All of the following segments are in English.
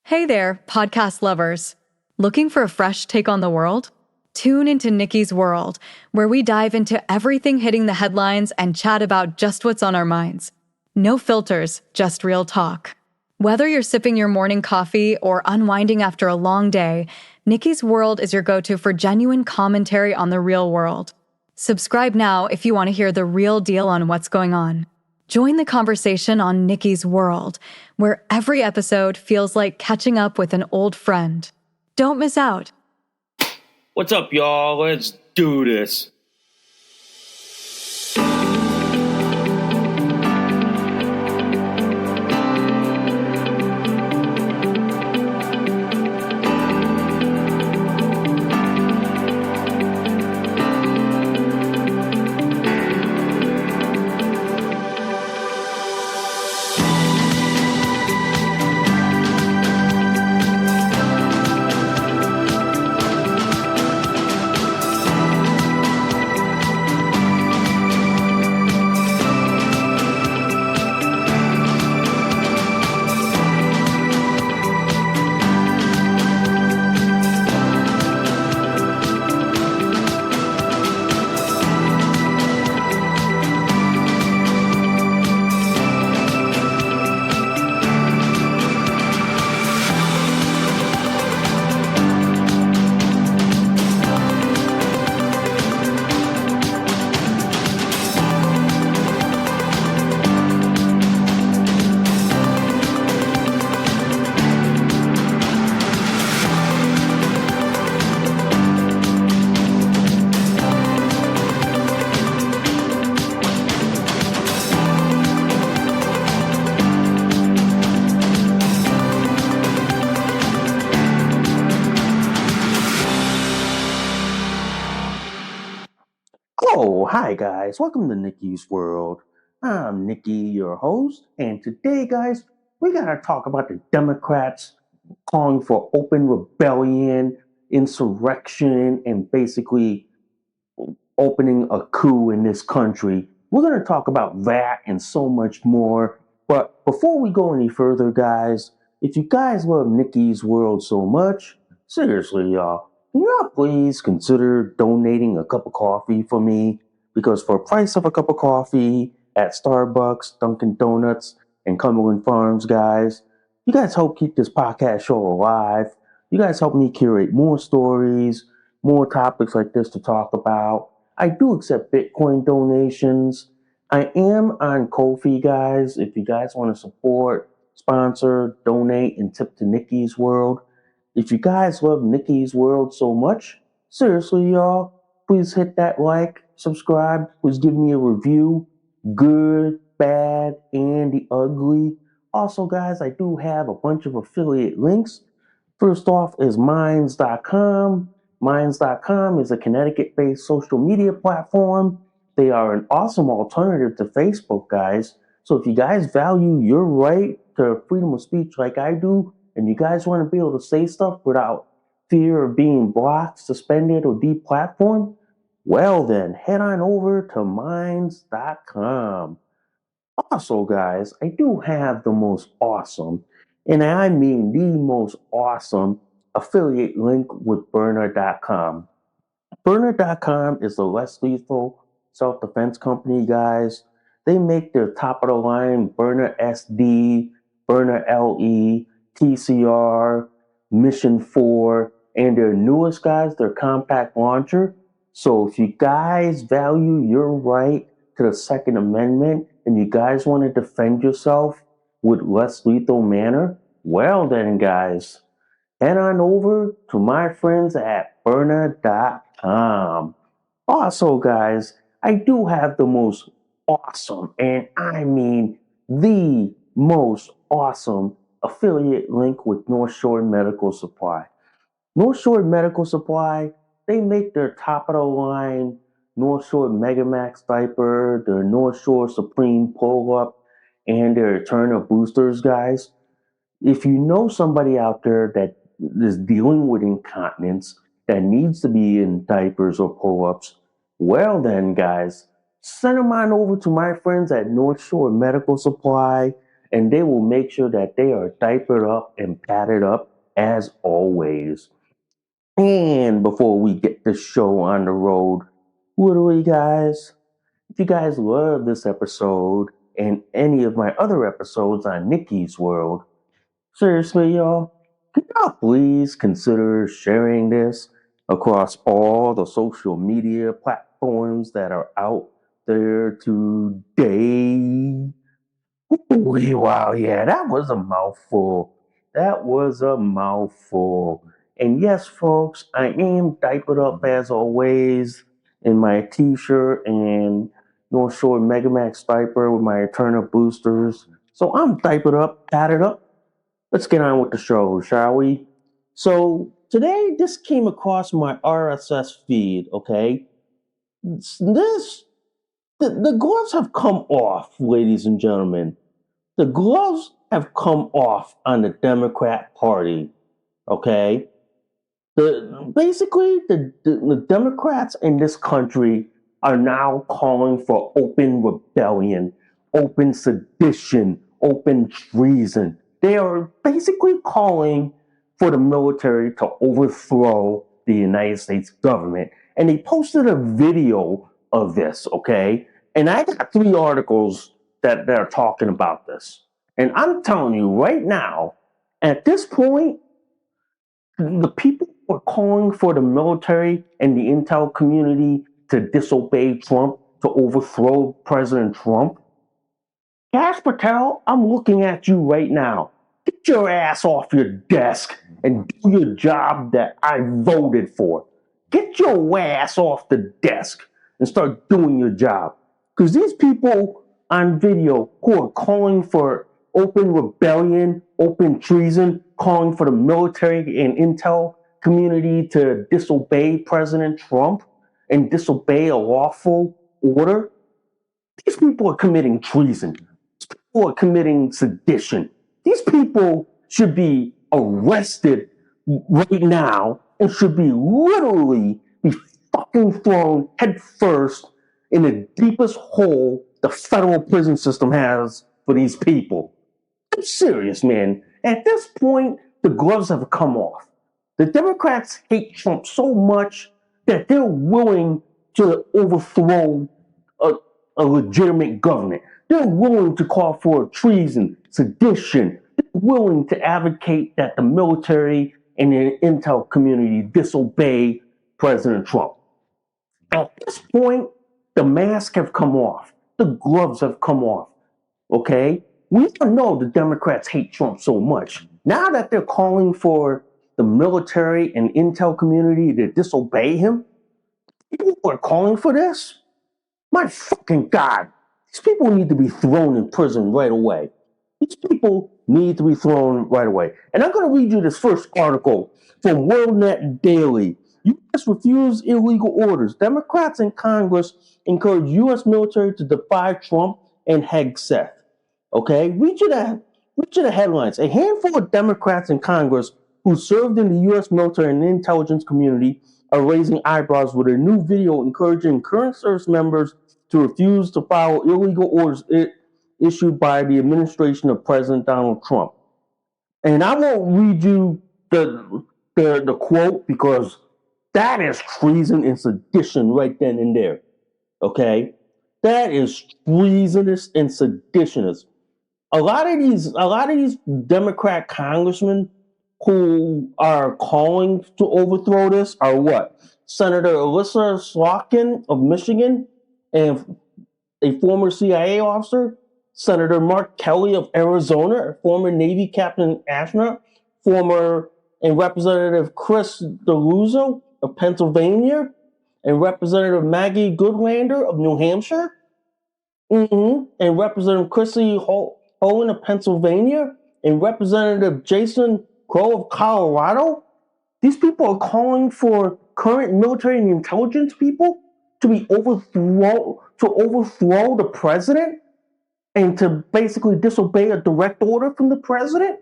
Hey there, podcast lovers. Looking for a fresh take on the world? Tune into Nikki's World, where we dive into everything hitting the headlines and chat about just what's on our minds. No filters, just real talk. Whether you're sipping your morning coffee or unwinding after a long day, Nikki's World is your go-to for genuine commentary on the real world. Subscribe now if you want to hear the real deal on what's going on. Join the conversation on Nikki's World, where every episode feels like catching up with an old friend. Don't miss out. What's up, y'all? Let's do this. Oh, hi guys, welcome to Nikki's World. I'm Nikki, your host, and today, guys, we gotta talk about the Democrats calling for open rebellion, insurrection, and basically opening a coup in this country. We're gonna talk about that and so much more. But before we go any further, guys, if you guys love Nikki's World so much, seriously, y'all, can y'all please consider donating a cup of coffee for me? Because for a price of a cup of coffee at Starbucks, Dunkin' Donuts, and Cumberland Farms, guys, you guys help keep this podcast show alive. You guys help me curate more stories, more topics like this to talk about. I do accept Bitcoin donations. I am on Ko-fi, guys. If you guys want to support, sponsor, donate, and tip to Nikki's World. If you guys love Nikki's World so much, seriously, y'all, please hit that like, subscribe, please give me a review, good, bad, and the ugly. Also, guys, I do have a bunch of affiliate links. First off is Minds.com. Minds.com is a Connecticut-based social media platform. They are an awesome alternative to Facebook, guys. So if you guys value your right to freedom of speech like I do, and you guys want to be able to say stuff without fear of being blocked, suspended, or deplatformed, well then, head on over to Minds.com. Also, guys, I do have the most awesome, and I mean the most awesome, affiliate link with Byrna.com. Byrna.com is the less lethal self-defense company, guys. They make their top-of-the-line Byrna SD, Byrna LE, TCR, Mission 4, and their newest, guys, their compact launcher. So if you guys value your right to the Second Amendment and you guys want to defend yourself with less lethal manner, well then, guys, head on over to my friends at Byrna.com. Also, guys, I do have the most awesome, and I mean the most awesome affiliate link with North Shore Medical Supply. North Shore Medical Supply, they make their top of the line North Shore Megamax diaper, their North Shore Supreme pull-up, and their Eterna boosters, guys. If you know somebody out there that is dealing with incontinence, that needs to be in diapers or pull-ups, well then, guys, send them on over to my friends at North Shore Medical Supply, and they will make sure that they are diapered up and padded up as always. And before we get the show on the road, literally, guys, if you guys love this episode and any of my other episodes on Nikki's World, seriously, y'all, could y'all please consider sharing this across all the social media platforms that are out there today? Ooh, wow, yeah, that was a mouthful. That was a mouthful. And yes, folks, I am diapered up as always in my t-shirt and North Shore Megamax diaper with my Eternal boosters. So I'm diapered up, padded up. Let's get on with the show, shall we? So today, this came across my RSS feed, okay? The gloves have come off, ladies and gentlemen. The gloves have come off on the Democrat Party, okay? The Democrats in this country are now calling for open rebellion, open sedition, open treason. They are basically calling for the military to overthrow the United States government. And they posted a video of this, okay? And I got 3 articles that are talking about this. And I'm telling you right now, at this point, the people who are calling for the military and the intel community to disobey Trump, to overthrow President Trump, Cash Patel, I'm looking at you right now. Get your ass off your desk and do your job that I voted for. Get your ass off the desk and start doing your job. Because these people on video who are calling for open rebellion, open treason, calling for the military and intel community to disobey President Trump and disobey a lawful order, these people are committing treason. These people are committing sedition. These people should be arrested right now and should be literally be fucking thrown head first in the deepest hole the federal prison system has for these people. I'm serious, man. At this point, the gloves have come off. The Democrats hate Trump so much that they're willing to overthrow a legitimate government. They're willing to call for treason, sedition. They're willing to advocate that the military and the intel community disobey President Trump. At this point, the masks have come off. The gloves have come off. Okay? We don't know the Democrats hate Trump so much. Now that they're calling for the military and intel community to disobey him, people are calling for this. My fucking God, these people need to be thrown in prison right away. These people need to be thrown right away. And I'm going to read you this first article from WorldNet Daily. U.S. refuse illegal orders. Democrats in Congress encourage U.S. military to defy Trump and Hegseth. Okay, read you the headlines. A handful of Democrats in Congress who served in the U.S. military and intelligence community are raising eyebrows with a new video encouraging current service members to refuse to follow illegal orders issued by the administration of President Donald Trump. And I won't read you the quote because that is treason and sedition right then and there. Okay, that is treasonous and seditionous. A lot of these Democrat congressmen who are calling to overthrow this are what? Senator Alyssa Slotkin of Michigan and a former CIA officer, Senator Mark Kelly of Arizona, former Navy Captain Ashner, former and Representative Chris DeLuzzo of Pennsylvania, and Representative Maggie Goodlander of New Hampshire, and Representative Chrissy Hohen of Pennsylvania, and Representative Jason Crow of Colorado. These people are calling for current military and intelligence people to overthrow the president and to basically disobey a direct order from the president.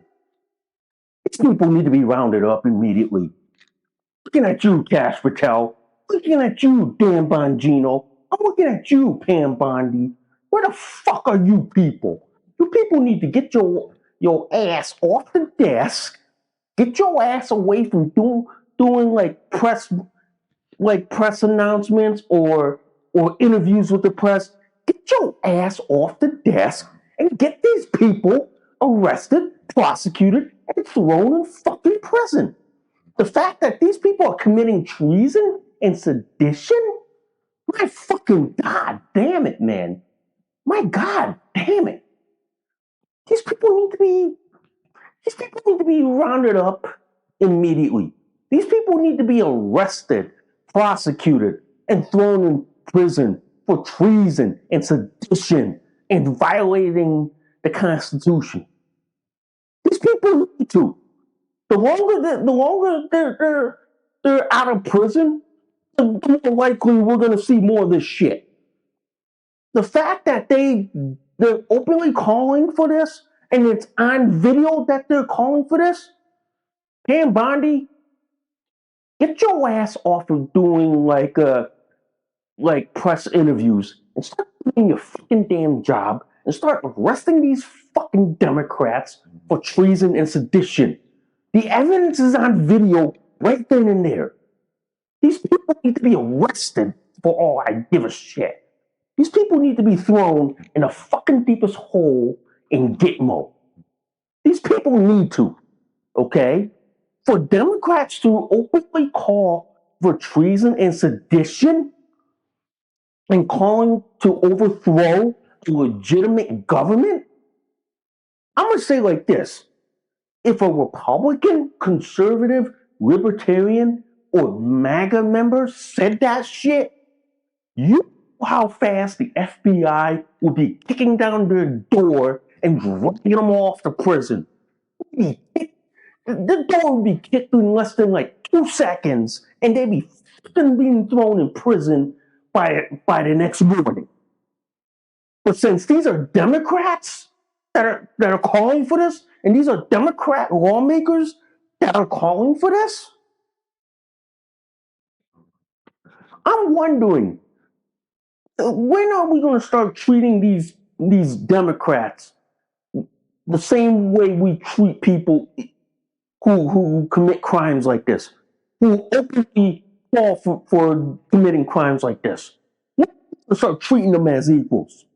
These people need to be rounded up immediately. Looking at you, Cash Patel. Looking at you, Dan Bongino. I'm looking at you, Pam Bondi. Where the fuck are you people? You people need to get your ass off the desk. Get your ass away from doing like press announcements or interviews with the press. Get your ass off the desk and get these people arrested, prosecuted, and thrown in fucking prison. The fact that these people are committing treason and sedition, my fucking god damn it, man. My god damn it. These people need to be rounded up immediately. These people need to be arrested, prosecuted, and thrown in prison for treason and sedition and violating the Constitution. These people need to. The longer they're out of prison, the more likely we're going to see more of this shit. The fact that they're openly calling for this, and it's on video that they're calling for this, Pam Bondi, get your ass off of doing like press interviews and start doing your fucking damn job and start arresting these fucking Democrats for treason and sedition. The evidence is on video right then and there. These people need to be arrested for all I give a shit. These people need to be thrown in the fucking deepest hole in Gitmo. These people need to, okay? For Democrats to openly call for treason and sedition and calling to overthrow a legitimate government, I'm going to say like this. If a Republican, conservative, libertarian, or MAGA member said that shit, you know how fast the FBI would be kicking down their door and dragging them off to prison. The door would be kicked in less than like 2 seconds, and they'd be fucking being thrown in prison by the next morning. But since these are Democrats that are calling for this, and these are Democrat lawmakers that are calling for this, I'm wondering, when are we going to start treating these Democrats the same way we treat people who commit crimes like this, who openly fall for committing crimes like this? We're going to start treating them as equals.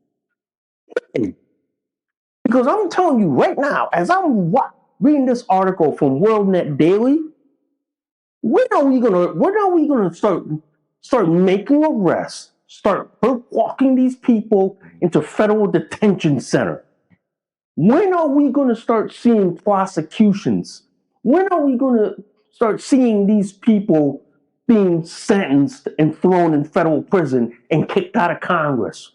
Because I'm telling you right now, as I'm reading this article from WorldNet Daily, when are we gonna start making arrests, start walking these people into federal detention center? When are we gonna start seeing prosecutions? When are we gonna start seeing these people being sentenced and thrown in federal prison and kicked out of Congress?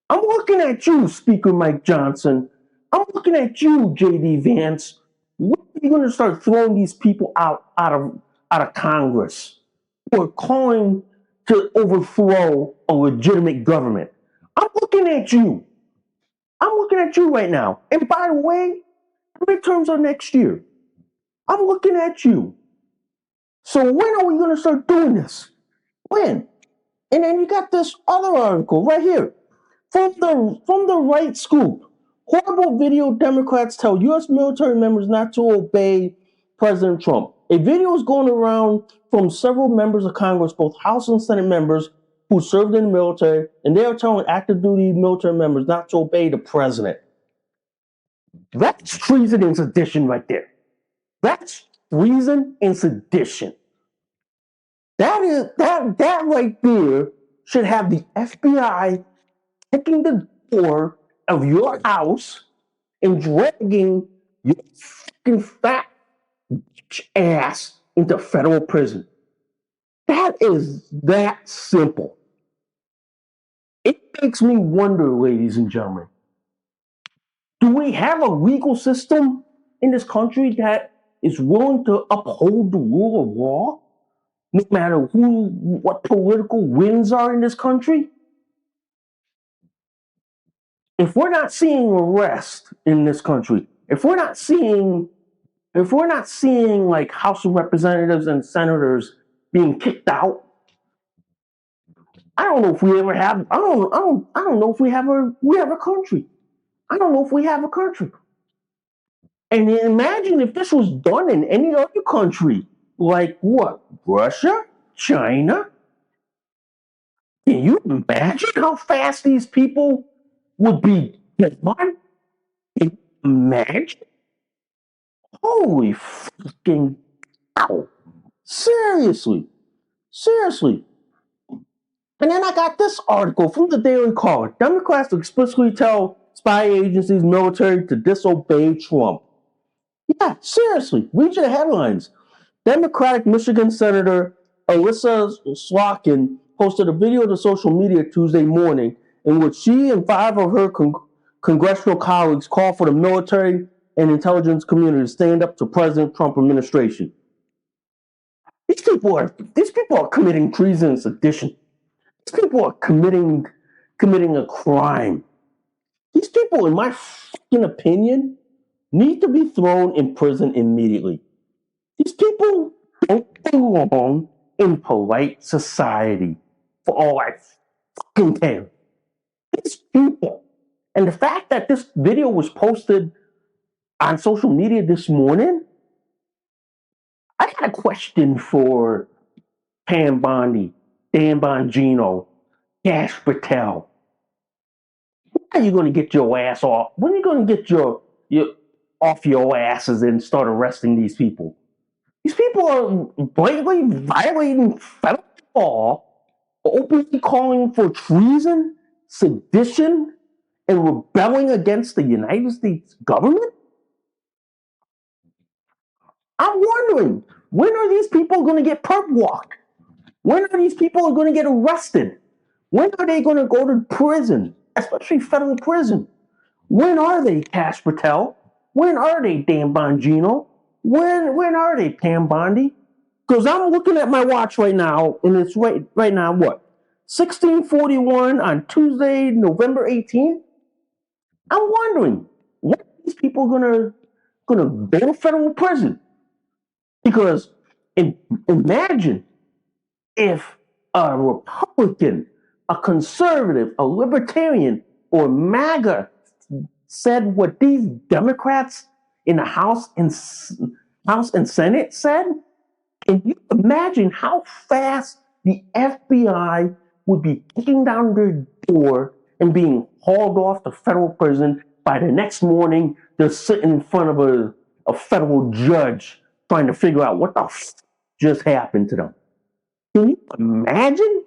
I'm looking at you, Speaker Mike Johnson. I'm looking at you, J.D. Vance. When are you going to start throwing these people out of Congress who are calling to overthrow a legitimate government? I'm looking at you. I'm looking at you right now. And by the way, the midterms are next year. I'm looking at you. So when are we going to start doing this? When? And then you got this other article right here. From the right scoop, horrible video Democrats tell U.S. military members not to obey President Trump. A video is going around from several members of Congress, both House and Senate members, who served in the military, and they are telling active duty military members not to obey the president. That's treason and sedition right there. That's treason and sedition. That right there should have the FBI kicking the door of your house and dragging your fucking fat bitch ass into federal prison. That is that simple. It makes me wonder, ladies and gentlemen, do we have a legal system in this country that is willing to uphold the rule of law, no matter what political winds are in this country? If we're not seeing arrest in this country, if we're not seeing like House of Representatives and senators being kicked out, I don't know if we ever have. I don't know if we have a country. I don't know if we have a country. And imagine if this was done in any other country, like what? Russia? China? Can you imagine how fast these people would be gone? Can you imagine? Holy fucking cow. Seriously. Seriously. And then I got this article from the Daily Caller. Democrats explicitly tell spy agencies, military to disobey Trump. Yeah, seriously. Read your headlines. Democratic Michigan Senator Alyssa Slotkin posted a video to social media Tuesday morning in which she and five of her congressional colleagues call for the military and intelligence community to stand up to President Trump administration. These people are committing treason and sedition. These people are committing a crime. These people, in my fucking opinion, need to be thrown in prison immediately. These people don't belong in polite society for all I fucking care. These people. And the fact that this video was posted on social media this morning, I got a question for Pam Bondi, Dan Bongino, Cash Patel. When are you going to get your ass off? When are you going to get your off your asses and start arresting these people? These people are blatantly violating federal law, openly calling for treason, sedition, and rebelling against the United States government? I'm wondering, when are these people going to get perp walked? When are these people going to get arrested? When are they going to go to prison, especially federal prison? When are they, Cash Patel? When are they, Dan Bongino? When are they, Pam Bondi? Because I'm looking at my watch right now, and it's right now what? 16:41 on Tuesday, November 18th. I'm wondering, when are these people gonna go to federal prison? Because imagine if a Republican, a conservative, a libertarian, or MAGA said what these Democrats in the House and Senate said. Can you imagine how fast the FBI would be kicking down their door and being hauled off to federal prison? By the next morning, they're sitting in front of a federal judge trying to figure out what the just happened to them. Can you imagine?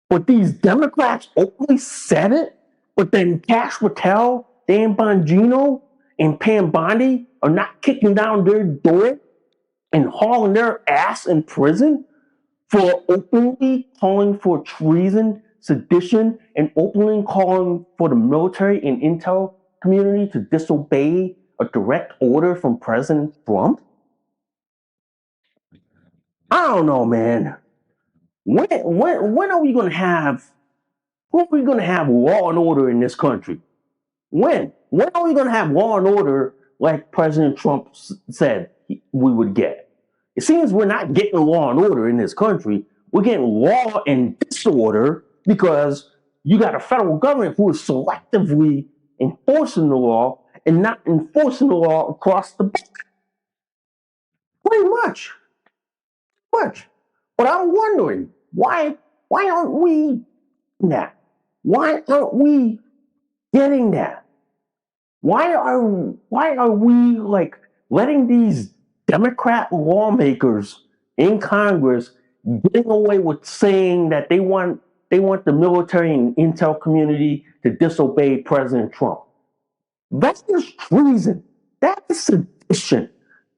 But these Democrats openly said it, but then Cash Patel, Dan Bongino, and Pam Bondi are not kicking down their door and hauling their ass in prison for openly calling for treason, sedition, and openly calling for the military and intel community to disobey a direct order from President Trump? I don't know, man. When are we gonna have law and order in this country? When are we gonna have law and order like President Trump said we would get? It seems we're not getting law and order in this country. We're getting law and disorder because you got a federal government who is selectively enforcing the law and not enforcing the law across the board. Pretty much. But I'm wondering, why aren't we getting that? Why aren't we getting that? Why are we like letting these Democrat lawmakers in Congress getting away with saying that they want the military and intel community to disobey President Trump? That is treason. That is sedition.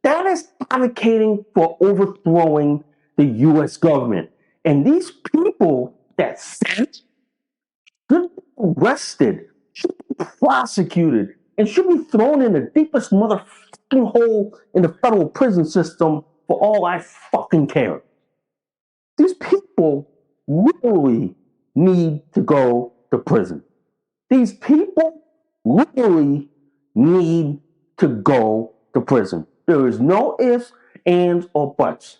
That is advocating for overthrowing the U.S. government. And these people that said it should be arrested, should be prosecuted, and should be thrown in the deepest motherfucking hole in the federal prison system for all I fucking care. These people literally need to go to prison. These people literally need to go to prison. There is no ifs, ands, or buts.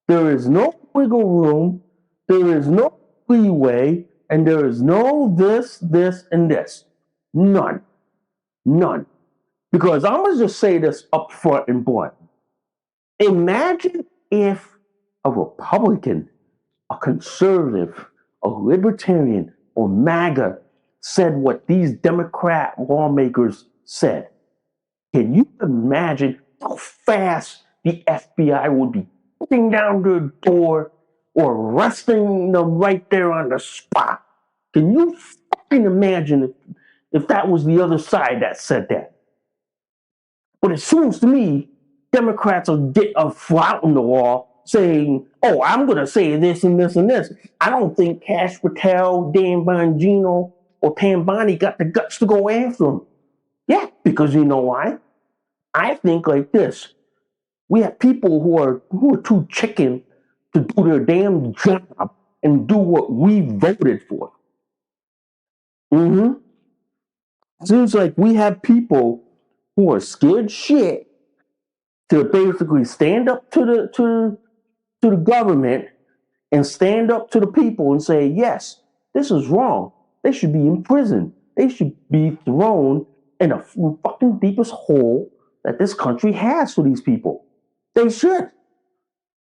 There is no wiggle room. There is no leeway. And there is no this, and this. None. None. Because I'm going to just say this up front and blunt. Imagine if a Republican, a conservative, a libertarian, or MAGA said what these Democrat lawmakers said. Can you imagine how fast the FBI would be kicking down their door or arresting them right there on the spot? Can you fucking imagine if that was the other side that said that? But it seems to me Democrats are flouting the law, saying, "Oh, I'm going to say this and this and this." I don't think Cash Patel, Dan Bongino, or Pam Bondi got the guts to go after him. Yeah, because you know why? I think like this: we have people who are too chicken to do their damn job and do what we voted for. Mm-hmm. Seems like we have people who are scared shit to basically stand up to the government and stand up to the people and say, yes, this is wrong. They should be in prison. They should be thrown in the fucking deepest hole that this country has for these people. They should.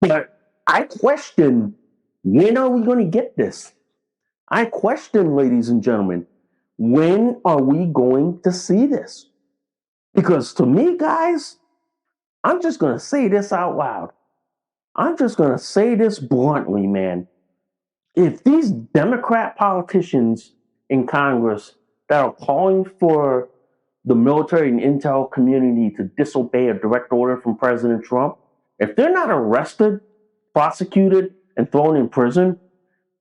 But I question, when are we going to get this? I question, ladies and gentlemen, when are we going to see this? Because to me, guys, I'm just going to say this out loud. I'm just going to say this bluntly, man. If these Democrat politicians in Congress that are calling for the military and intel community to disobey a direct order from President Trump, if they're not arrested, prosecuted, and thrown in prison,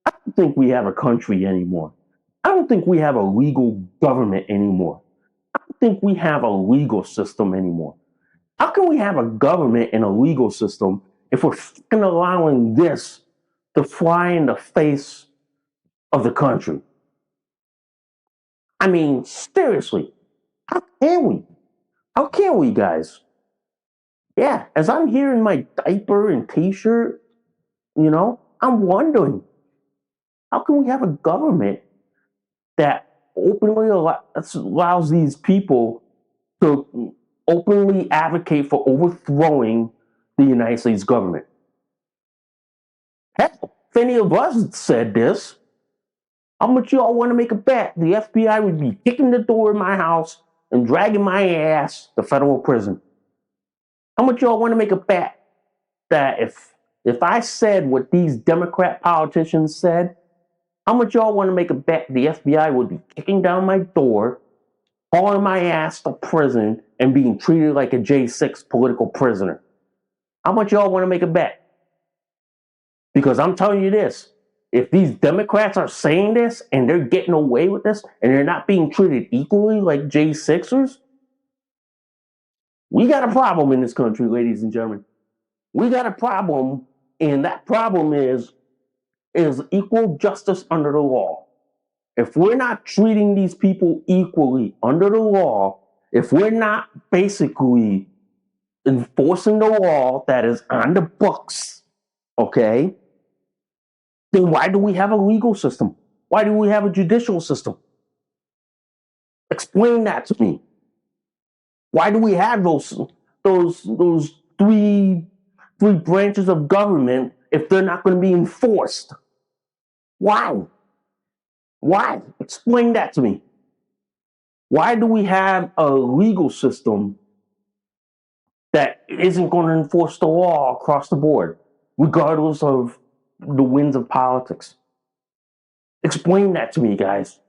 I don't think we have a country anymore. I don't think we have a legal government anymore. I don't think we have a legal system anymore. How can we have a government and a legal system if we're fucking allowing this to fly in the face of the country? I mean, seriously, how can we? How can we, guys? Yeah, as I'm here in my diaper and t-shirt, I'm wondering, how can we have a government that openly allows these people to openly advocate for overthrowing the United States government? Hell, if any of us said this, how much y'all want to make a bet the FBI would be kicking the door of my house and dragging my ass to federal prison? How much y'all want to make a bet that if I said what these Democrat politicians said, how much y'all want to make a bet the FBI would be kicking down my door, hauling my ass to prison, and being treated like a J6 political prisoner? How much y'all want to make a bet? Because I'm telling you this, if these Democrats are saying this and they're getting away with this and they're not being treated equally like J6ers, we got a problem in this country, ladies and gentlemen. We got a problem, and that problem is equal justice under the law. If we're not treating these people equally under the law, if we're not basically enforcing the law that is on the books, okay, then why do we have a legal system? Why do we have a judicial system? Explain that to me. Why do we have those three branches of government if they're not going to be enforced? Why? Why? Explain that to me. Why do we have a legal system that isn't going to enforce the law across the board, regardless of the winds of politics? Explain that to me, guys.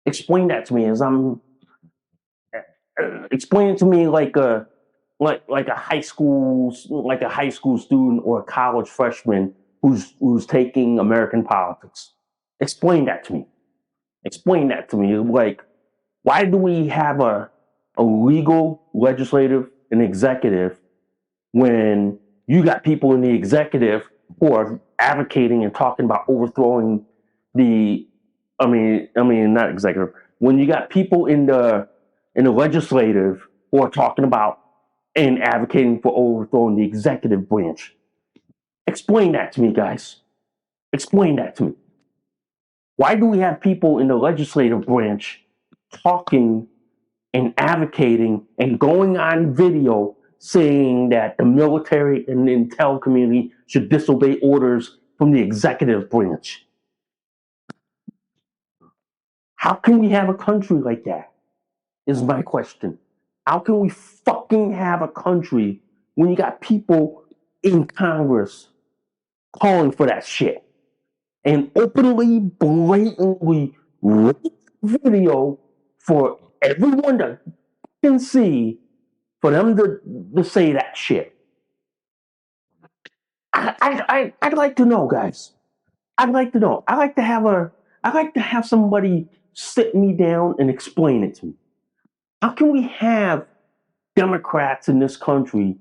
Explain that to me as I'm explain it to me like a high school student or a college freshman who's taking American politics. Explain that to me. Explain that to me. Like, why do we have a legal, legislative, and executive when you got people in the executive who are advocating and talking about overthrowing not executive. When you got people in the legislative who are talking about and advocating for overthrowing the executive branch. Explain that to me, guys. Explain that to me. Why do we have people in the legislative branch talking and advocating and going on video saying that the military and the intel community should disobey orders from the executive branch. How can we have a country like that? Is my question. How can we fucking have a country when you got people in Congress calling for that shit and openly, blatantly release video for everyone to can see for them to say that shit? I'd like to know, guys. I'd like to know. I'd like to have somebody sit me down and explain it to me. How can we have Democrats in this country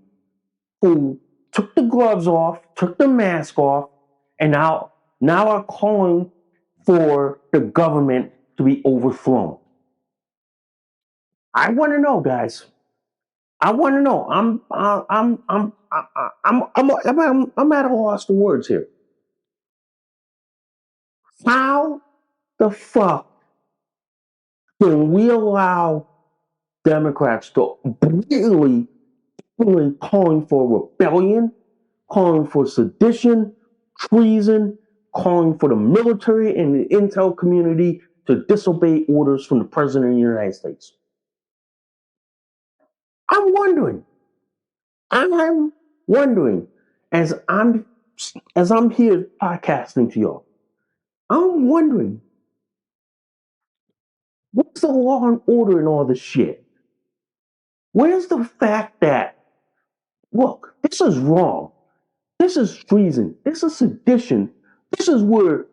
who took the gloves off, took the mask off, and now are calling for the government to be overthrown? I want to know, guys. I want to know. I'm at a loss for words here. How the fuck can we allow Democrats to blatantly calling for rebellion, calling for sedition, treason, calling for the military and the intel community to disobey orders from the President of the United States? I'm wondering. I'm wondering as I'm here podcasting to y'all. I'm wondering, what's the law and order in all this shit? Where's the fact that, look, this is wrong. This is treason. This is sedition. This is where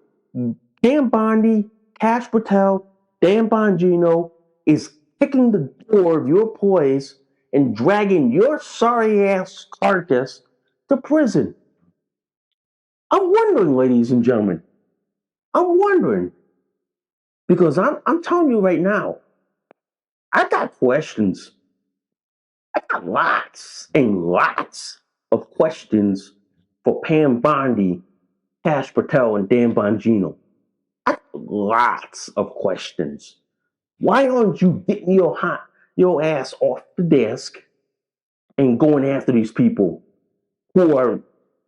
Dan Bondi, Cash Patel, Dan Bongino is kicking the door of your place and dragging your sorry ass carcass to prison. I'm wondering, ladies and gentlemen. I'm wondering. Because I'm telling you right now, I got questions. I got lots and lots of questions for Pam Bondi, Cash Patel, and Dan Bongino. I got lots of questions. Why aren't you getting your ass off the desk and going after these people who are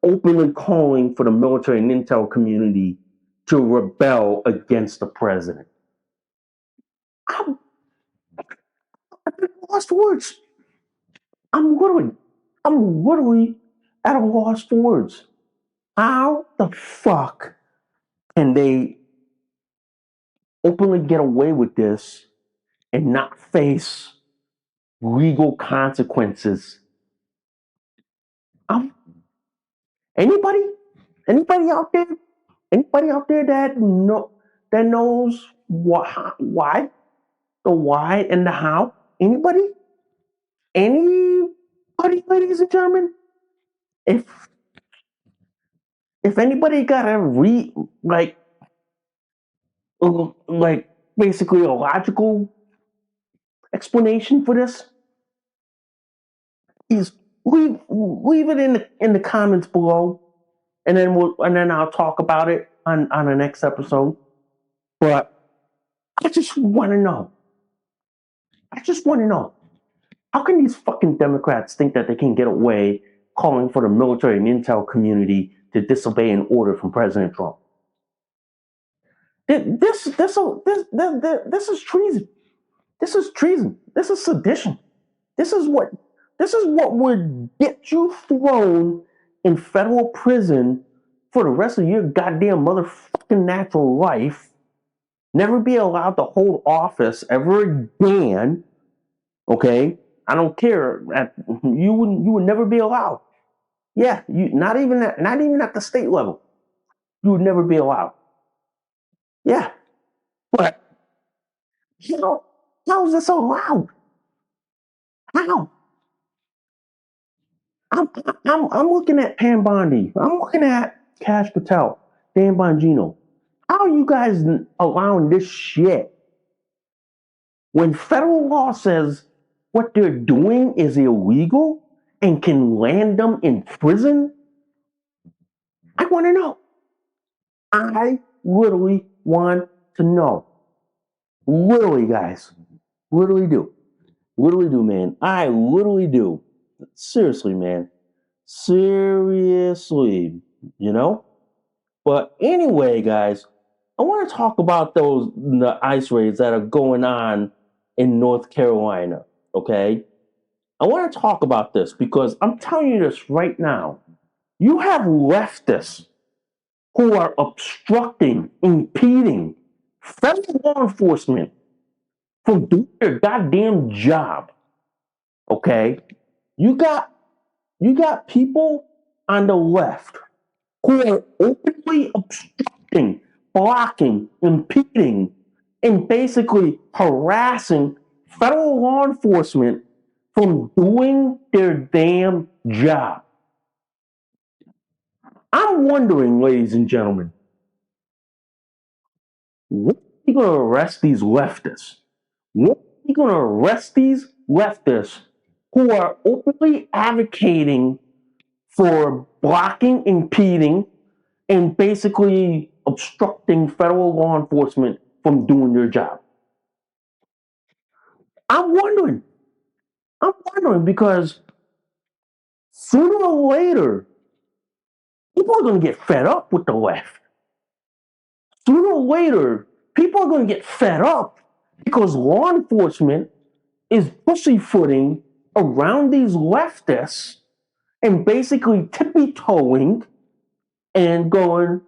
openly calling for the military and intel community to rebel against the president? I'm lost for words. I'm literally at a loss for words. How the fuck can they openly get away with this and not face legal consequences? Anybody? Anybody out there? Anybody out there that knows why, the why and the how? Anybody? Anybody, ladies and gentlemen? If anybody got a like basically a logical explanation for this, is leave it in the comments below, and then I'll talk about it on the next episode. But I just want to know. How can these fucking Democrats think that they can get away calling for the military and intel community to disobey an order from President Trump? This is treason. This is treason. This is sedition. This is what would get you thrown in federal prison for the rest of your goddamn motherfucking natural life. Never be allowed to hold office ever again. Okay? I don't care. You would never be allowed. Yeah, not even at the state level. You would never be allowed. Yeah. But how is this allowed? How? I'm looking at Pam Bondi. I'm looking at Cash Patel, Dan Bongino. How are you guys allowing this shit when federal law says what they're doing is illegal and can land them in prison? I want to know. I literally want to know. Literally, guys. Literally do. Literally do, man. I literally do. Seriously, man. Seriously, you know? But anyway, guys, I want to talk about the ice raids that are going on in North Carolina, okay? I want to talk about this because I'm telling you this right now. You have leftists who are obstructing, impeding federal law enforcement from doing their goddamn job. Okay? You got you got people on the left who are openly obstructing, blocking, impeding, and basically harassing federal law enforcement from doing their damn job. I'm wondering, ladies and gentlemen, when are you going to arrest these leftists? When are you going to arrest these leftists who are openly advocating for blocking, impeding, and basically obstructing federal law enforcement from doing their job? I'm wondering. I'm wondering because sooner or later, people are going to get fed up with the left. Sooner or later, people are going to get fed up because law enforcement is pussyfooting around these leftists and basically tippy-toeing and going,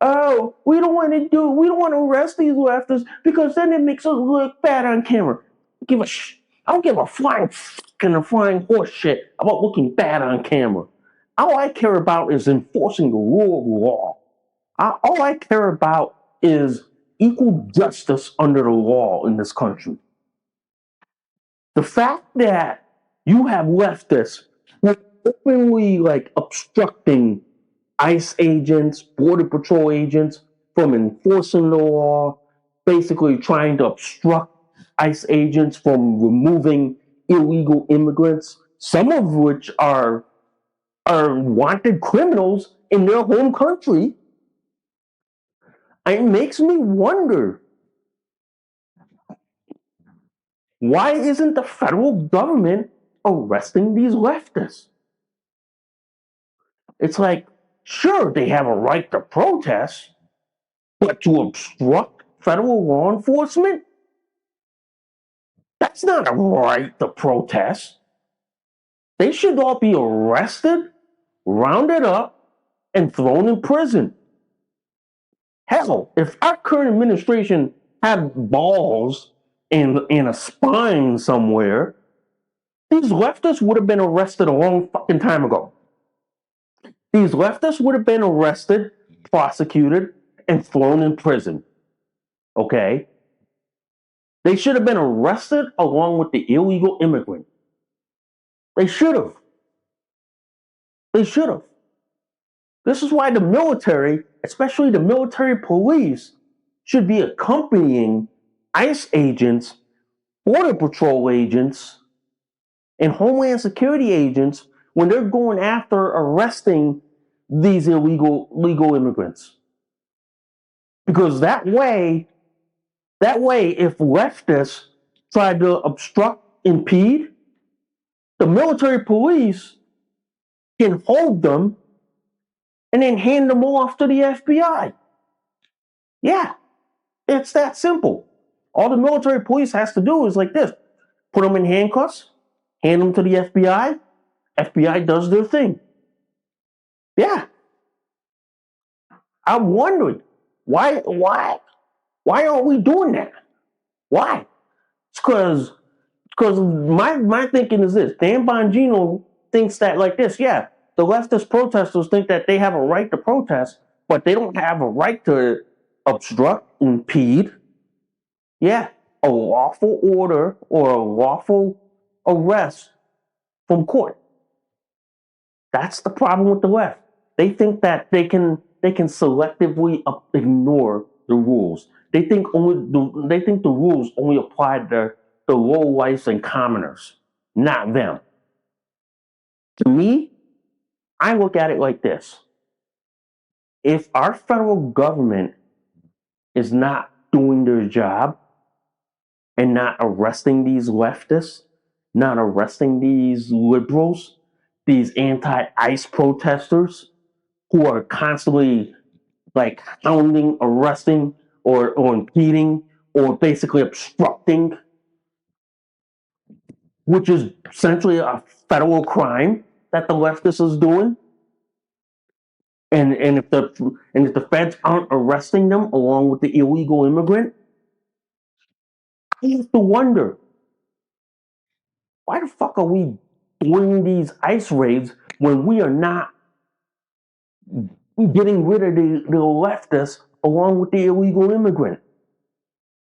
oh, we don't want to arrest these leftists because then it makes us look bad on camera. I don't give a flying fucking a flying horse shit about looking bad on camera. All I care about is enforcing the rule of law. All I care about is equal justice under the law in this country. The fact that you have leftists who are openly like obstructing ICE agents, Border Patrol agents from enforcing the law, basically trying to obstruct ICE agents from removing illegal immigrants, some of which are wanted criminals in their home country. It makes me wonder, why isn't the federal government arresting these leftists? It's like, sure, they have a right to protest, but to obstruct federal law enforcement? That's not a right to protest. They should all be arrested, rounded up, and thrown in prison. Hell, if our current administration had balls and a spine somewhere, these leftists would have been arrested a long fucking time ago. These leftists would have been arrested, prosecuted, and thrown in prison. Okay? They should have been arrested along with the illegal immigrant. They should have. They should have. This is why the military, especially the military police, should be accompanying ICE agents, Border Patrol agents, and Homeland Security agents when they're going after arresting these legal immigrants. Because that way, if leftists try to obstruct, impede, the military police can hold them and then hand them off to the FBI. Yeah, it's that simple. All the military police has to do is like this: put them in handcuffs, hand them to the FBI. FBI does their thing. Yeah. I'm wondering why aren't we doing that? Why? It's because my thinking is this: Dan Bongino thinks that like this. Yeah, the leftist protesters think that they have a right to protest, but they don't have a right to obstruct, impede. Yeah, a lawful order or a lawful arrest from court. That's the problem with the left. They think that they can selectively ignore the rules. They think the rules only apply to the low lifes and commoners, not them. To me, I look at it like this: if our federal government is not doing their job, and not arresting these leftists, not arresting these liberals, these anti-ICE protesters who are constantly like hounding, arresting, or impeding, or basically obstructing, which is essentially a federal crime that the leftists is doing. And if the feds aren't arresting them along with the illegal immigrant, I have to wonder, why the fuck are we doing these ICE raids when we are not getting rid of the leftists along with the illegal immigrant?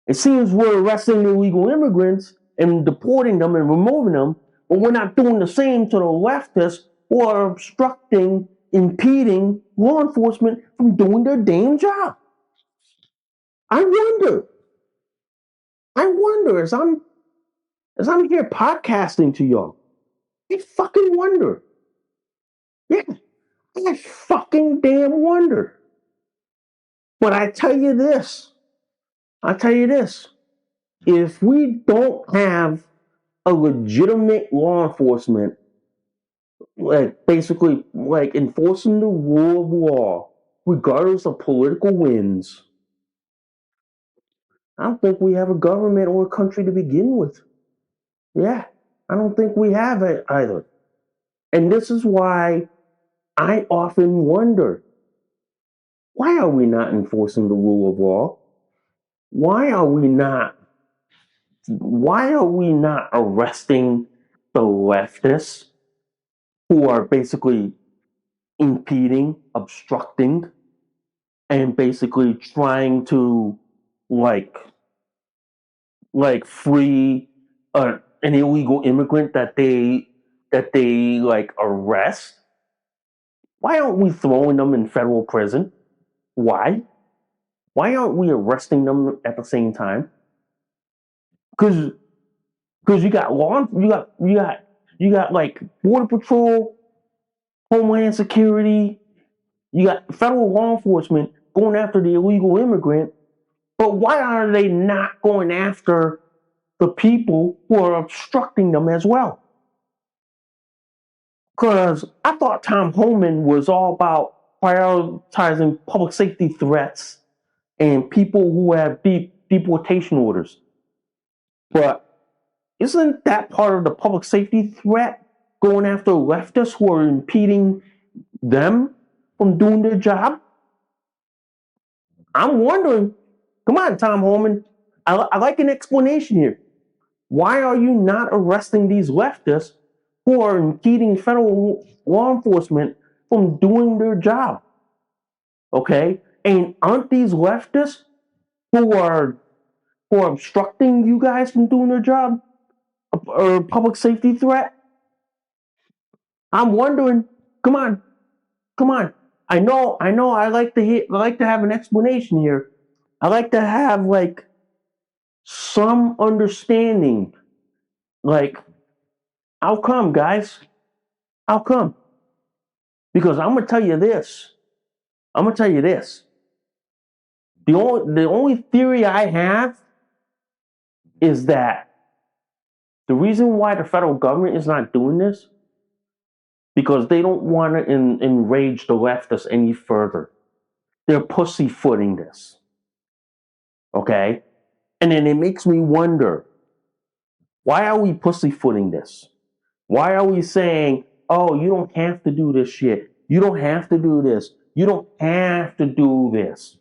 It seems we're arresting the illegal immigrants and deporting them and removing them, but we're not doing the same to the leftists who are obstructing, impeding law enforcement from doing their damn job. I wonder as I'm here podcasting to y'all, I fucking wonder. Yeah, I fucking damn wonder. But I tell you this, if we don't have a legitimate law enforcement, like basically like enforcing the rule of law, regardless of political winds, I don't think we have a government or a country to begin with. Yeah, I don't think we have it either. And this is why I often wonder, why are we not enforcing the rule of law? Why are we not arresting the leftists who are basically impeding, obstructing, and basically trying to like free an illegal immigrant that they like arrest? Why aren't we throwing them in federal prison? Why? Why aren't we arresting them at the same time? Because you got you got like Border Patrol, Homeland Security, you got federal law enforcement going after the illegal immigrant, but why are they not going after the people who are obstructing them as well? Because I thought Tom Homan was all about prioritizing public safety threats and people who have deportation orders. But isn't that part of the public safety threat, going after leftists who are impeding them from doing their job? I'm wondering, come on, Tom Homan, I like an explanation here. Why are you not arresting these leftists who are impeding federal law enforcement from doing their job? Okay? And aren't these leftists who are obstructing you guys from doing their job a public safety threat? I'm wondering, come on. I know I like to have an explanation here. I like to have like some understanding. Like, how come, guys? How come? Because I'm gonna tell you this. The only theory I have is that the reason why the federal government is not doing this, because they don't want to enrage the leftists any further. They're pussyfooting this. Okay? And then it makes me wonder, why are we pussyfooting this? Why are we saying, oh, you don't have to do this shit. You don't have to do this. You don't have to do this.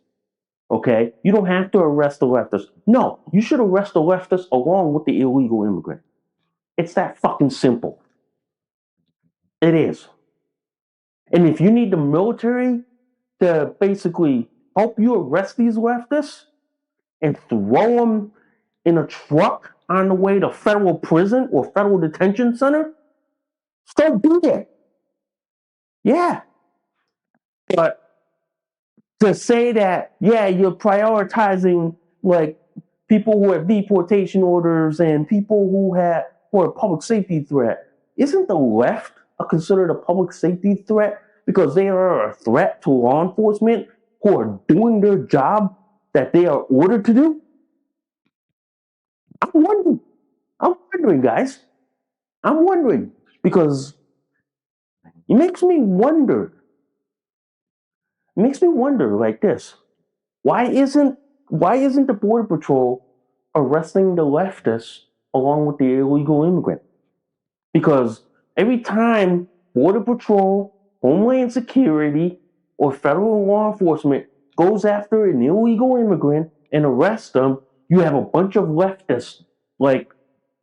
Okay? You don't have to arrest the leftists. No, you should arrest the leftists along with the illegal immigrant. It's that fucking simple. It is. And if you need the military to basically help you arrest these leftists and throw them in a truck on the way to federal prison or federal detention center, so be it. Yeah. But to say that, yeah, you're prioritizing like people who have deportation orders and people who are a public safety threat, isn't the left considered a public safety threat because they are a threat to law enforcement who are doing their job that they are ordered to do? I'm wondering. I'm wondering, guys. I'm wondering because it makes me wonder. It makes me wonder like this: why isn't the Border Patrol arresting the leftists along with the illegal immigrant? Because every time Border Patrol, Homeland Security, or federal law enforcement goes after an illegal immigrant and arrests them, you have a bunch of leftists like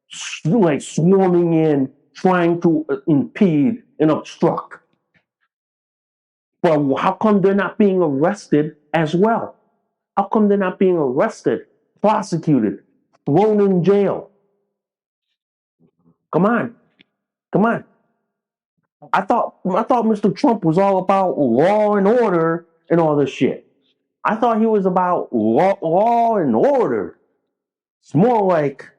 swarming in, trying to impede and obstruct. But how come they're not being arrested as well? How come they're not being arrested, prosecuted, thrown in jail? Come on, come on. I thought Mr. Trump was all about law and order and all this shit. I thought he was about law and order. It's more like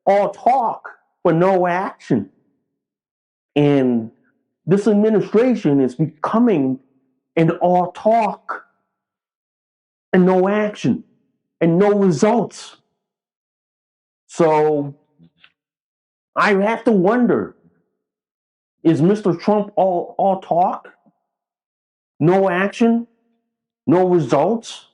all talk but no action. And this administration is becoming an all talk and no action and no results. So I have to wonder, is Mr. Trump all talk, no action, no results?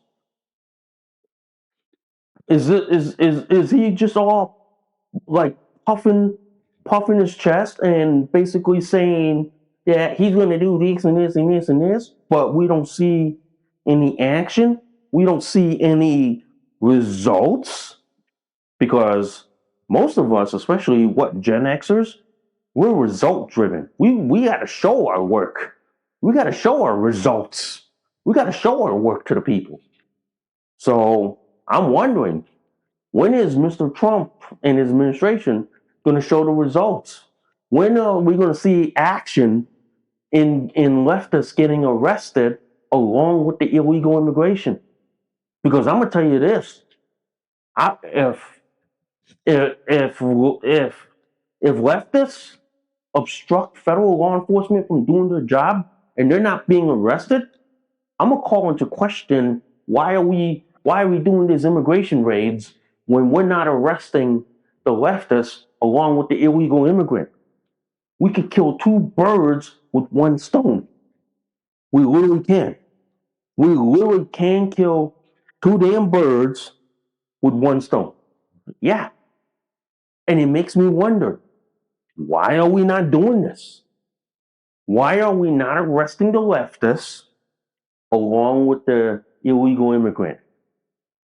Is he just all like puffing his chest and basically saying that he's going to do this and this and this and this, but we don't see any action, we don't see any results? Because most of us, especially Gen Xers, we're result driven. We got to show our work. We got to show our results. We got to show our work to the people. So I'm wondering, when is Mr. Trump and his administration going to show the results? When are we going to see action in leftists getting arrested along with the illegal immigration? Because I'm going to tell you this: if leftists obstruct federal law enforcement from doing their job and they're not being arrested, I'm gonna call into question why are we doing these immigration raids when we're not arresting the leftists along with the illegal immigrant? We could kill two birds with one stone. We literally can. We literally can kill two damn birds with one stone. Yeah. And it makes me wonder, why are we not doing this? Why are we not arresting the leftists along with the illegal immigrant?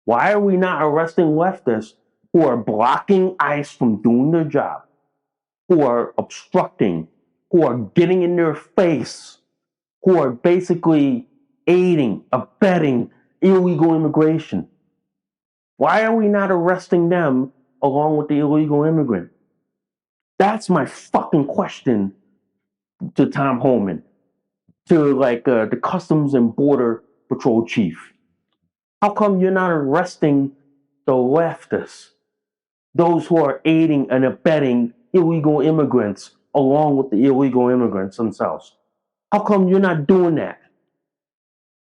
Why are we not arresting leftists who are blocking ICE from doing their job, who are obstructing, who are getting in their face, who are basically aiding, abetting illegal immigration? Why are we not arresting them along with the illegal immigrant? That's my fucking question to Tom Homan, to the Customs and Border Patrol chief. How come you're not arresting the leftists, those who are aiding and abetting illegal immigrants along with the illegal immigrants themselves? How come you're not doing that?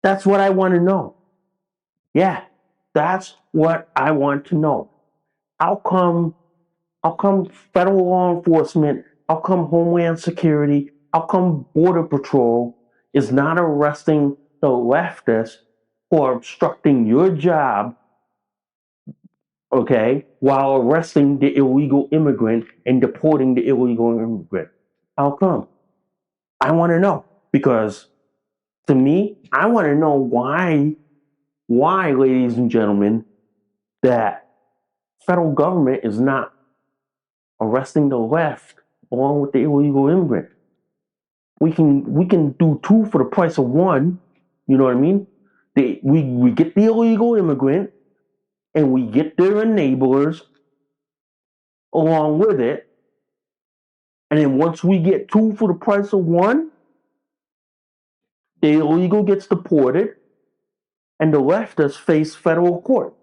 That's what I want to know. Yeah, that's what I want to know. How come federal law enforcement, how come Homeland Security, how come Border Patrol is not arresting the leftists who are obstructing your job, okay, while arresting the illegal immigrant and deporting the illegal immigrant? How come? I want to know, because to me, I want to know why, ladies and gentlemen, that federal government is not arresting the left along with the illegal immigrant. We can do two for the price of one. You know what I mean? We get the illegal immigrant and we get their enablers along with it. And then once we get two for the price of one, the illegal gets deported and the leftists face federal court.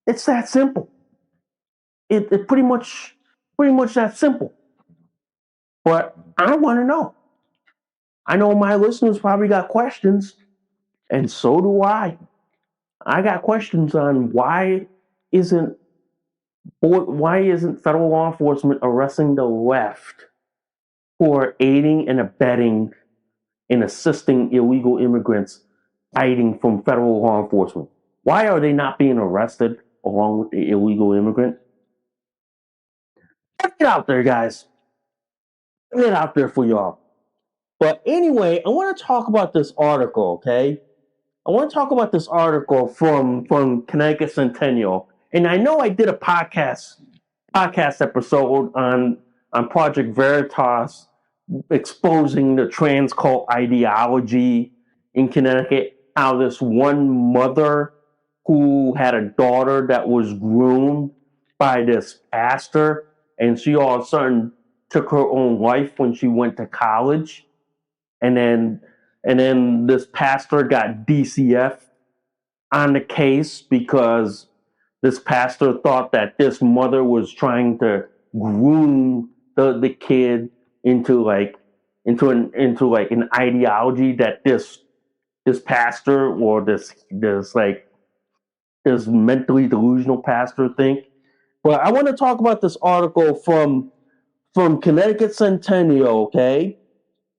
It's that simple. It pretty much that simple. But I want to know. I know my listeners probably got questions, and so do I. I got questions on why isn't federal law enforcement arresting the left for aiding and abetting and assisting illegal immigrants hiding from federal law enforcement? Why are they not being arrested along with the illegal immigrant? Get it out there, guys. Get it out there for y'all. But anyway, I want to talk about this article, okay? I want to talk about this article from Connecticut Centennial. And I know I did a podcast episode on Project Veritas exposing the trans cult ideology in Connecticut, how this one mother who had a daughter that was groomed by this pastor, and she all of a sudden took her own life when she went to college, and then this pastor got DCF on the case because this pastor thought that this mother was trying to groom the kid into an ideology that this pastor or this mentally delusional pastor think. But I want to talk about this article from Connecticut Centennial, okay?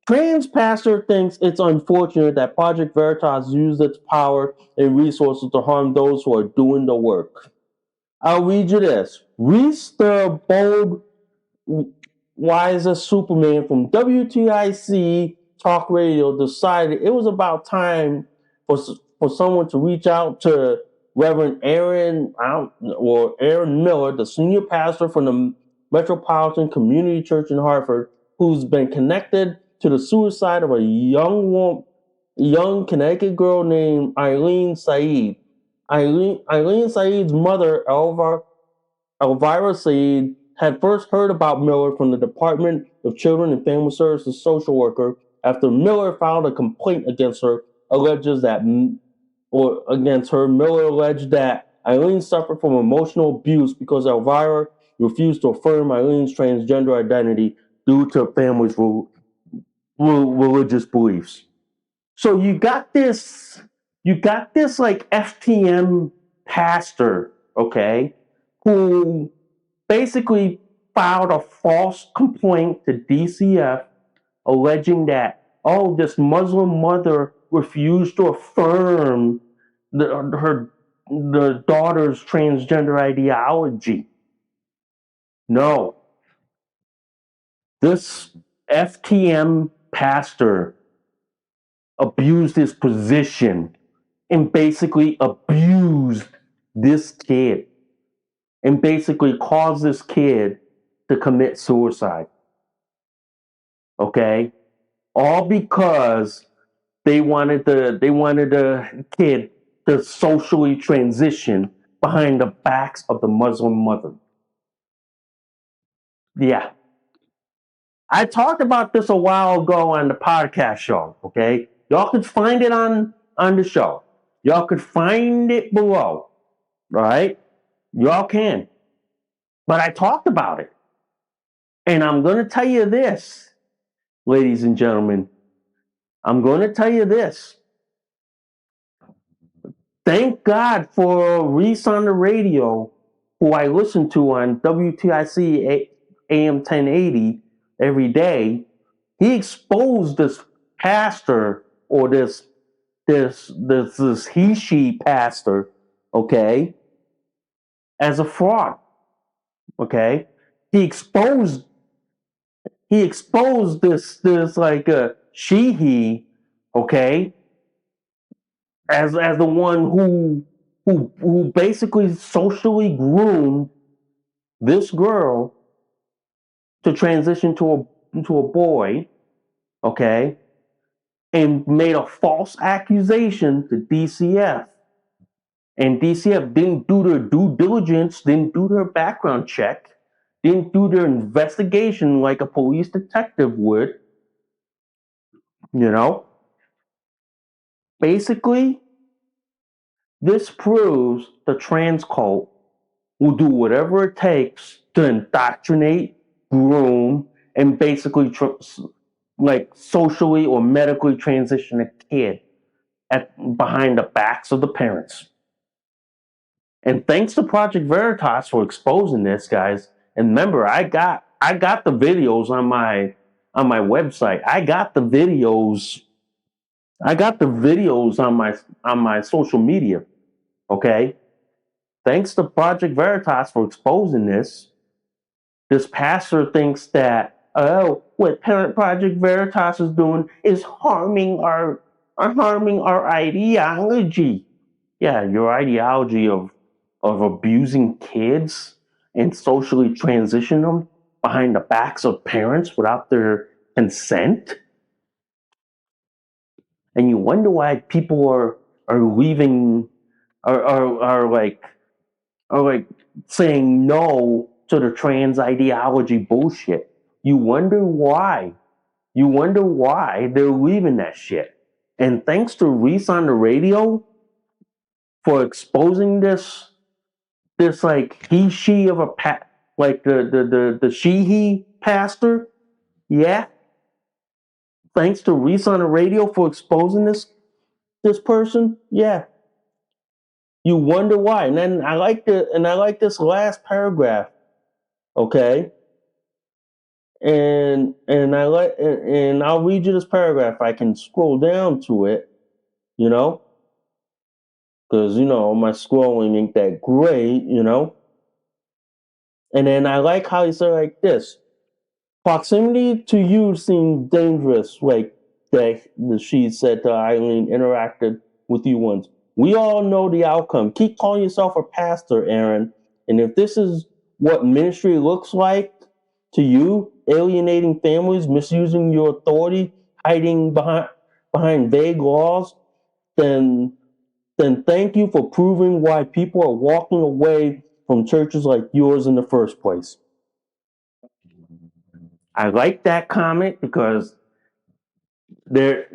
Trans pastor thinks it's unfortunate that Project Veritas used its power and resources to harm those who are doing the work. I'll read you this. Reese the Bold Wisest Superman from WTIC Talk Radio decided it was about time for someone to reach out to Reverend Aaron Miller, the senior pastor from the Metropolitan Community Church in Hartford, who's been connected to the suicide of a young Connecticut girl named Eileen Said. Eileen Said's mother, Elvira Said, had first heard about Miller from the Department of Children and Family Services social worker after Miller filed a complaint against her. Miller alleged that Eileen suffered from emotional abuse because Elvira refused to affirm Eileen's transgender identity due to her family's religious beliefs. So you got this like FTM pastor, okay, who basically filed a false complaint to DCF alleging that, this Muslim mother refused to affirm the daughter's transgender ideology. No. This FTM pastor abused his position and basically abused this kid and basically caused this kid to commit suicide. Okay? All because they wanted the kid to socially transition behind the backs of the Muslim mother. Yeah. I talked about this a while ago on the podcast show, okay? Y'all could find it on the show. Y'all could find it below, right? Y'all can. But I talked about it. And I'm going to tell you this, ladies and gentlemen. I'm going to tell you this. Thank God for Reese on the radio, who I listen to on WTIC AM 1080 every day. He exposed this pastor or this he-she pastor, okay, as a fraud. Okay? He exposed this like she-he, okay, as the one who basically socially groomed this girl to transition to a boy, okay, and made a false accusation to DCF. And DCF didn't do their due diligence, didn't do their background check, didn't do their investigation like a police detective would. You know? Basically, this proves the trans cult will do whatever it takes to indoctrinate, groom, and basically socially or medically transition a kid behind the backs of the parents. And thanks to Project Veritas for exposing this, guys. And remember, I got the videos on my website. I got the videos on my social media. Okay. Thanks to Project Veritas for exposing this. This pastor thinks that, oh, what Project Veritas is doing is harming our ideology. Yeah, your ideology of abusing kids and socially transition them behind the backs of parents without their consent. And you wonder why people are leaving, are like saying no to the trans ideology bullshit. You wonder why. You wonder why they're leaving that shit. And thanks to Reese on the radio for exposing this like she of a like the he pastor. Yeah. Thanks to Reese on the radio for exposing this person. Yeah. You wonder why. And then I like this last paragraph. Okay. And I'll read you this paragraph. I can scroll down to it, you know, because my scrolling ain't that great, And then I like how he said like this: proximity to you seemed dangerous, like that she said to Eileen, interacted with you once. We all know the outcome. Keep calling yourself a pastor, Aaron. And if this is what ministry looks like to you, alienating families, misusing your authority, hiding behind vague laws, then thank you for proving why people are walking away from churches like yours in the first place. I like that comment because there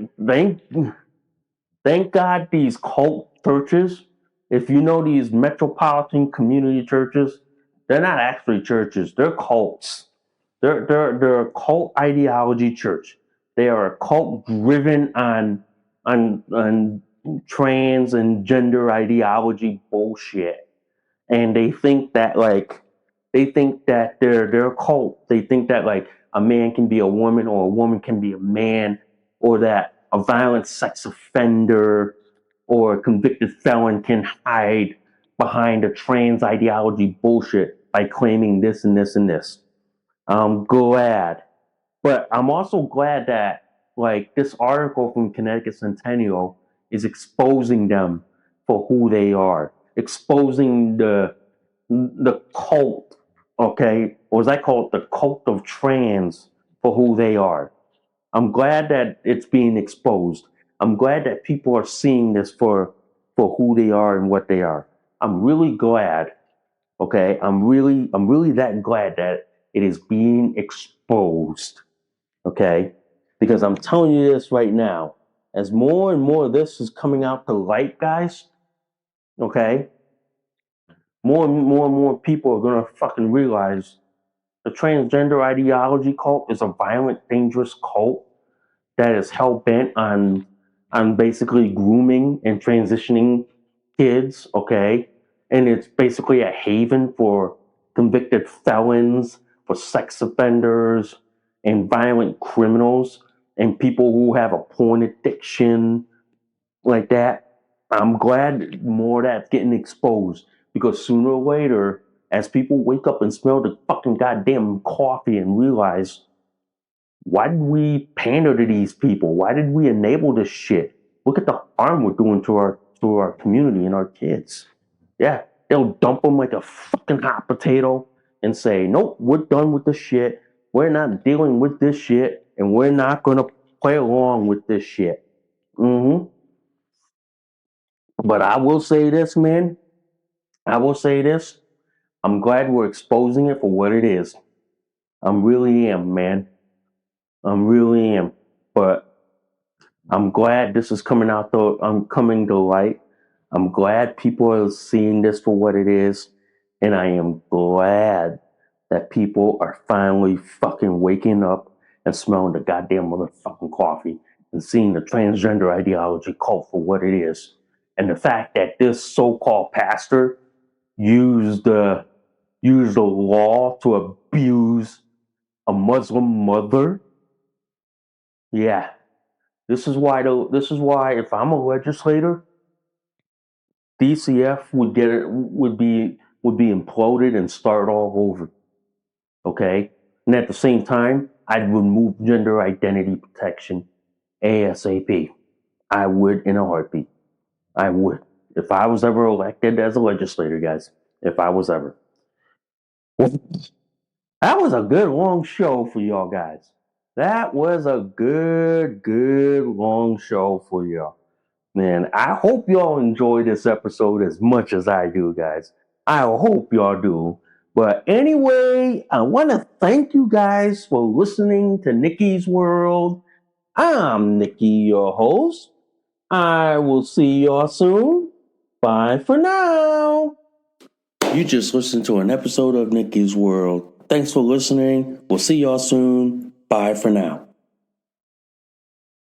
thank God these cult churches, if you know these metropolitan community churches, they're not actually churches, they're cults. They're a cult ideology church. They are a cult driven on trans and gender ideology bullshit. And they think that they're a cult. They think that like a man can be a woman or a woman can be a man, or that a violent sex offender or a convicted felon can hide behind a trans ideology bullshit by claiming this and this and this. I'm glad. But I'm also glad that like this article from Connecticut Centennial is exposing them for who they are, exposing the cult, okay, or as I call it, the cult of trans for who they are. I'm glad that it's being exposed. I'm glad that people are seeing this for who they are and what they are. I'm really glad. Okay, I'm really that glad that it is being exposed. Okay, because I'm telling you this right now, as more and more of this is coming out to light, guys. Okay, more people are gonna fucking realize the transgender ideology cult is a violent, dangerous cult that is hell bent on basically grooming and transitioning kids, okay? And it's basically a haven for convicted felons, for sex offenders, and violent criminals, and people who have a porn addiction like that. I'm glad more of that's getting exposed because sooner or later, as people wake up and smell the fucking goddamn coffee and realize, why did we pander to these people? Why did we enable this shit? Look at the harm we're doing to our community and our kids. Yeah, they'll dump them like a fucking hot potato and say, nope, we're done with this shit. We're not dealing with this shit, and we're not gonna play along with this shit. Mm-hmm. But I will say this, man. I will say this. I'm glad we're exposing it for what it is. I'm really am, man. I'm really am. But I'm glad this is coming out though. I'm coming to light. I'm glad people are seeing this for what it is. And I am glad that people are finally fucking waking up and smelling the goddamn motherfucking coffee and seeing the transgender ideology cult for what it is. And the fact that this so-called pastor use the law to abuse a Muslim mother. Yeah, this is why if I'm a legislator, DCF would be imploded and start all over. Okay, and at the same time, I'd remove gender identity protection ASAP. I would in a heartbeat. I would. If I was ever elected as a legislator, guys. If I was ever. Well, that was a good long show for y'all guys. That was a good long show for y'all. Man, I hope y'all enjoy this episode as much as I do, guys. I hope y'all do. But anyway, I want to thank you guys for listening to Nikki's World. I'm Nikki, your host. I will see y'all soon. Bye for now. You just listened to an episode of Nikki's World. Thanks for listening. We'll see y'all soon. Bye for now.